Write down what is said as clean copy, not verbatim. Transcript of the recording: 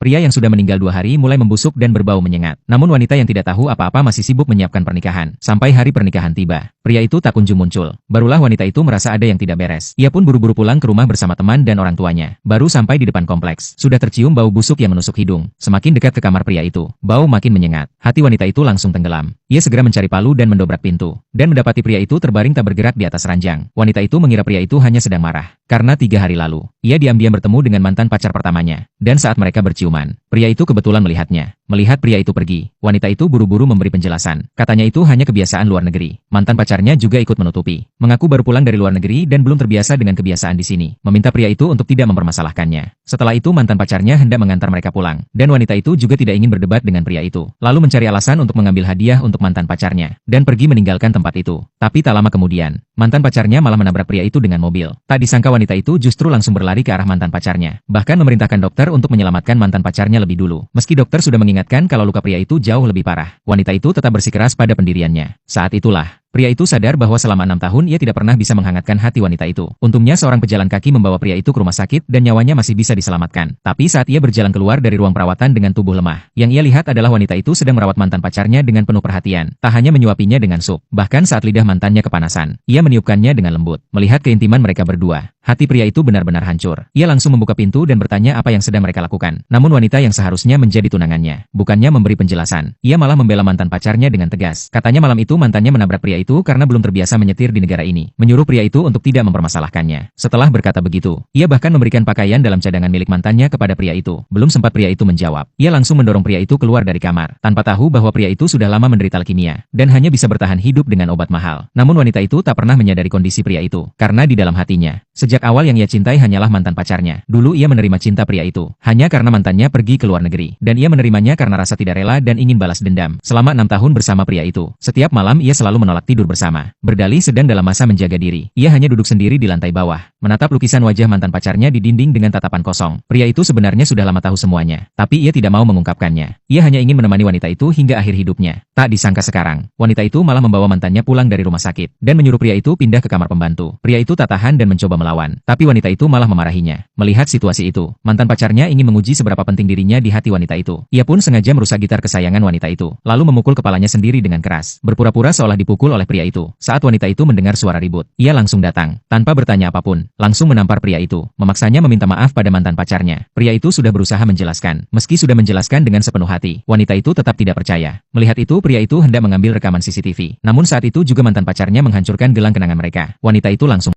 Pria yang sudah meninggal 2 hari mulai membusuk dan berbau menyengat. Namun wanita yang tidak tahu apa-apa masih sibuk menyiapkan pernikahan. Sampai hari pernikahan tiba, pria itu tak kunjung muncul. Barulah wanita itu merasa ada yang tidak beres. Ia pun buru-buru pulang ke rumah bersama teman dan orang tuanya. Baru sampai di depan kompleks, sudah tercium bau busuk yang menusuk hidung. Semakin dekat ke kamar pria itu, bau makin menyengat. Hati wanita itu langsung tenggelam. Ia segera mencari palu dan mendobrak pintu. Dan mendapati pria itu terbaring tak bergerak di atas ranjang. Wanita itu mengira pria itu hanya sedang marah. Karena 3 hari lalu, ia diam-diam bertemu dengan mantan pacar pertamanya. Dan saat mereka berciuman, pria itu kebetulan melihatnya. Melihat pria itu pergi, wanita itu buru-buru memberi penjelasan. Katanya itu hanya kebiasaan luar negeri. Mantan pacarnya juga ikut menutupi. Mengaku baru pulang dari luar negeri dan belum terbiasa dengan kebiasaan di sini. Meminta pria itu untuk tidak mempermasalahkannya. Setelah itu mantan pacarnya hendak mengantar mereka pulang. Dan wanita itu juga tidak ingin berdebat dengan pria itu. Lalu mencari alasan untuk mengambil hadiah untuk mantan pacarnya. Dan pergi meninggalkan tempat itu. Tapi tak lama kemudian, mantan pacarnya malah menabrak pria itu dengan mobil. Tak disangka wanita itu justru langsung berlari ke arah mantan pacarnya. Bahkan memerintahkan dokter untuk menyelamatkan mantan pacarnya lebih dulu. Meski dokter sudah mengingatkan kalau luka pria itu jauh lebih parah, wanita itu tetap bersikeras pada pendiriannya. Saat itulah, pria itu sadar bahwa selama 6 tahun ia tidak pernah bisa menghangatkan hati wanita itu. Untungnya seorang pejalan kaki membawa pria itu ke rumah sakit dan nyawanya masih bisa diselamatkan. Tapi saat ia berjalan keluar dari ruang perawatan dengan tubuh lemah, yang ia lihat adalah wanita itu sedang merawat mantan pacarnya dengan penuh perhatian. Tak hanya menyuapinya dengan sup, bahkan saat lidah mantannya kepanasan, ia meniupkannya dengan lembut. Melihat keintiman mereka berdua, hati pria itu benar-benar hancur. Ia langsung membuka pintu dan bertanya apa yang sedang mereka lakukan. Namun wanita yang seharusnya menjadi tunangannya, bukannya memberi penjelasan, ia malah membela mantan pacarnya dengan tegas. Katanya malam itu mantannya menabrak pria itu karena belum terbiasa menyetir di negara ini, menyuruh pria itu untuk tidak mempermasalahkannya. Setelah berkata begitu, ia bahkan memberikan pakaian dalam cadangan milik mantannya kepada pria itu. Belum sempat pria itu menjawab, ia langsung mendorong pria itu keluar dari kamar, tanpa tahu bahwa pria itu sudah lama menderita leukemia, dan hanya bisa bertahan hidup dengan obat mahal. Namun wanita itu tak pernah menyadari kondisi pria itu, karena di dalam hatinya, sejak awal yang ia cintai hanyalah mantan pacarnya. Dulu ia menerima cinta pria itu, hanya karena mantannya pergi ke luar negeri, dan ia menerimanya karena rasa tidak rela dan ingin balas dendam. Selama 6 tahun bersama pria itu, setiap malam ia selalu menolak tidur bersama. Berdalih sedang dalam masa menjaga diri, ia hanya duduk sendiri di lantai bawah, menatap lukisan wajah mantan pacarnya di dinding dengan tatapan kosong. Pria itu sebenarnya sudah lama tahu semuanya, tapi ia tidak mau mengungkapkannya. Ia hanya ingin menemani wanita itu hingga akhir hidupnya. Tak disangka sekarang, wanita itu malah membawa mantannya pulang dari rumah sakit, dan menyuruh pria itu pindah ke kamar pembantu. Pria itu tak tahan dan mencoba melawan, tapi wanita itu malah memarahinya. Melihat situasi itu, mantan pacarnya ingin menguji seberapa penting dirinya di hati wanita itu. Ia pun sengaja merusak gitar kesayangan wanita itu, lalu memukul kepalanya sendiri dengan keras, berpura-pura seolah dipukul oleh pria itu. Saat wanita itu mendengar suara ribut, ia langsung datang, tanpa bertanya apapun, langsung menampar pria itu, memaksanya meminta maaf pada mantan pacarnya. Pria itu sudah berusaha menjelaskan, meski sudah menjelaskan dengan sepenuh hati, wanita itu tetap tidak percaya. Melihat itu, pria itu hendak mengambil rekaman CCTV. Namun saat itu juga mantan pacarnya menghancurkan gelang kenangan mereka. Wanita itu langsung